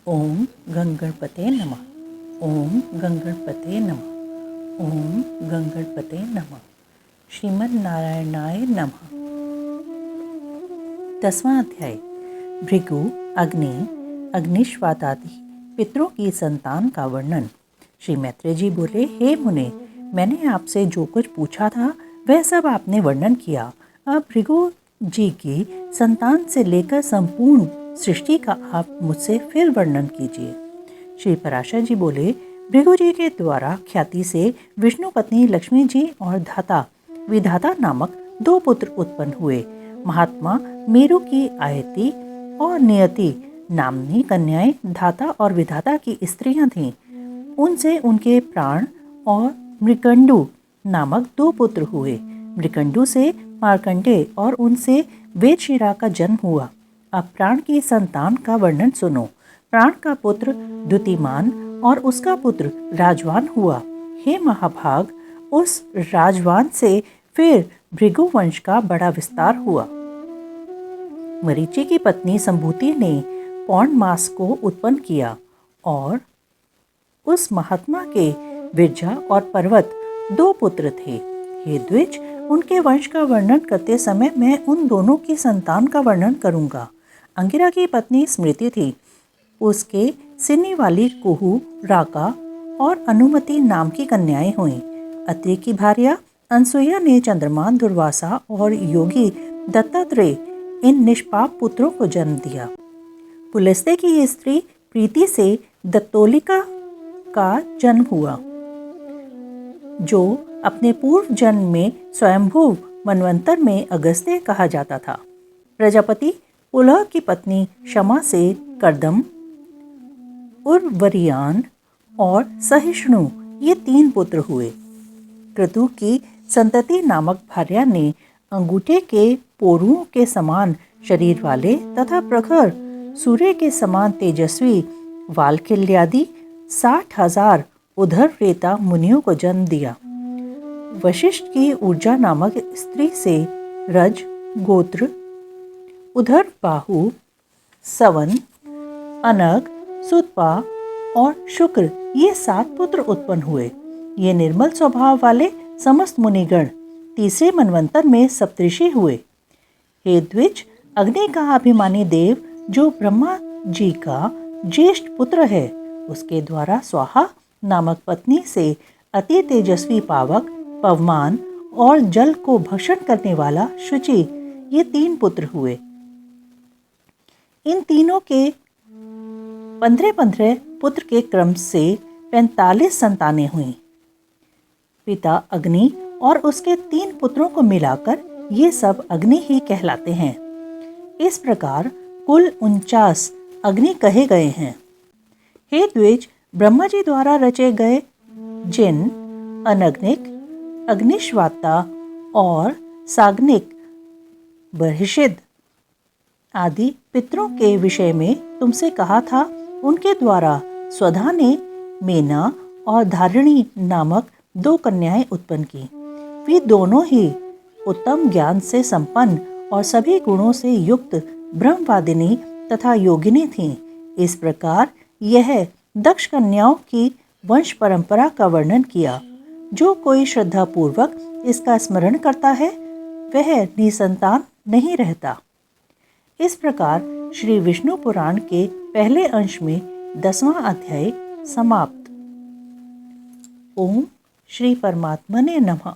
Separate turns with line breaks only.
ओम गंगणपते नमः। ओम गंगणपते नमः। ओम गंगणपते नमः। श्रीमद् नारायणाय नमः। 10वां अध्याय। भृगु, अग्नि, अग्निश्वातादि पितरों की संतान का वर्णन। श्री मैत्रेय जी बोले, हे मुने, मैंने आपसे जो कुछ पूछा था वह सब आपने वर्णन किया। अब भृगु जी की संतान से लेकर संपूर्ण सृष्टि का आप मुझसे फिर वर्णन कीजिए। श्री पराशर जी बोले, भृगु जी के द्वारा ख्याति से विष्णु पत्नी लक्ष्मी जी और धाता विधाता नामक 2 पुत्र उत्पन्न हुए। महात्मा मेरु की आयति और नियति नामनी कन्याएं धाता और विधाता की स्त्रियां थीं। उनसे उनके प्राण और मृकंडु नामक 2 पुत्र हुए। मृकंडु से मार्कंडेय और उनसे वेदशिरा का जन्म हुआ। अब प्राण की संतान का वर्णन सुनो। प्राण का पुत्र द्युतिमान और उसका पुत्र राजवान हुआ। हे महाभाग, उस राजवान से फिर भृगु वंश का बड़ा विस्तार हुआ। मरीचि की पत्नी संभूति ने पौर्णमास को उत्पन्न किया और उस महात्मा के विरजा और पर्वत 2 पुत्र थे। हे द्विज, उनके वंश का वर्णन करते समय मैं उन दोनों की संतान का वर्णन करूंगा। अंगिरा की पत्नी स्मृति थी। उसके सिनी वाली कुहू, राका और अनुमति नाम की कन्याएं हुईं। अत्रि की भार्या अनसुईया ने चंद्रमा, दुर्वासा और योगी दत्तात्रेय इन निष्पाप पुत्रों को जन्म दिया। पुलस्त्य की स्त्री प्रीति से दत्तोलिका का जन्म हुआ, जो अपने पूर्व जन्म में स्वयंभू मनवंतर में अगस्त्य कहा जाता था। प्रजापति पुलह की पत्नी क्षमा से कर्दम, उर्वरियान और सहिष्णु ये 3 पुत्र हुए। क्रतु की संतति नामक भार्या ने अंगूठे के पोरुओं के समान शरीर वाले तथा प्रखर सूर्य के समान तेजस्वी वालकिल्यादि 60,000 उधर रेता मुनियों को जन्म दिया। वशिष्ठ की ऊर्जा नामक स्त्री से रज, गोत्र, उधर बाहु, सवन, अनग, सुतपा और शुक्र ये 7 पुत्र उत्पन्न हुए। ये निर्मल स्वभाव वाले समस्त मुनिगण तीसरे मनवंतर में सप्तऋषि हुए। हे द्विज, अग्नि का अभिमानी देव जो ब्रह्मा जी का ज्येष्ठ पुत्र है, उसके द्वारा स्वाहा नामक पत्नी से अति तेजस्वी पावक, पवमान और जल को भक्षण करने वाला शुचि ये 3 पुत्र हुए। इन तीनों के 15 पुत्र के क्रम से 45 संतानें हुईं। पिता अग्नि और उसके 3 पुत्रों को मिलाकर ये सब अग्नि ही कहलाते हैं। इस प्रकार कुल 49 अग्नि कहे गए हैं। हे द्विज, ब्रह्मा जी द्वारा रचे गए जिन अनग्निक, अग्निश्वाता और साग्निक, बर्हिषिद आदि पितरों के विषय में तुमसे कहा था, उनके द्वारा स्वधा ने मेना और धारिणी नामक 2 कन्याएं उत्पन्न की। वे दोनों ही उत्तम ज्ञान से संपन्न और सभी गुणों से युक्त ब्रह्मवादिनी तथा योगिनी थीं। इस प्रकार यह दक्ष कन्याओं की वंश परंपरा का वर्णन किया। जो कोई श्रद्धा पूर्वक इसका स्मरण करता है वह निसंतान नहीं रहता। इस प्रकार श्री विष्णु पुराण के पहले अंश में 10वां अध्याय समाप्त। ओम श्री परमात्मने नमः।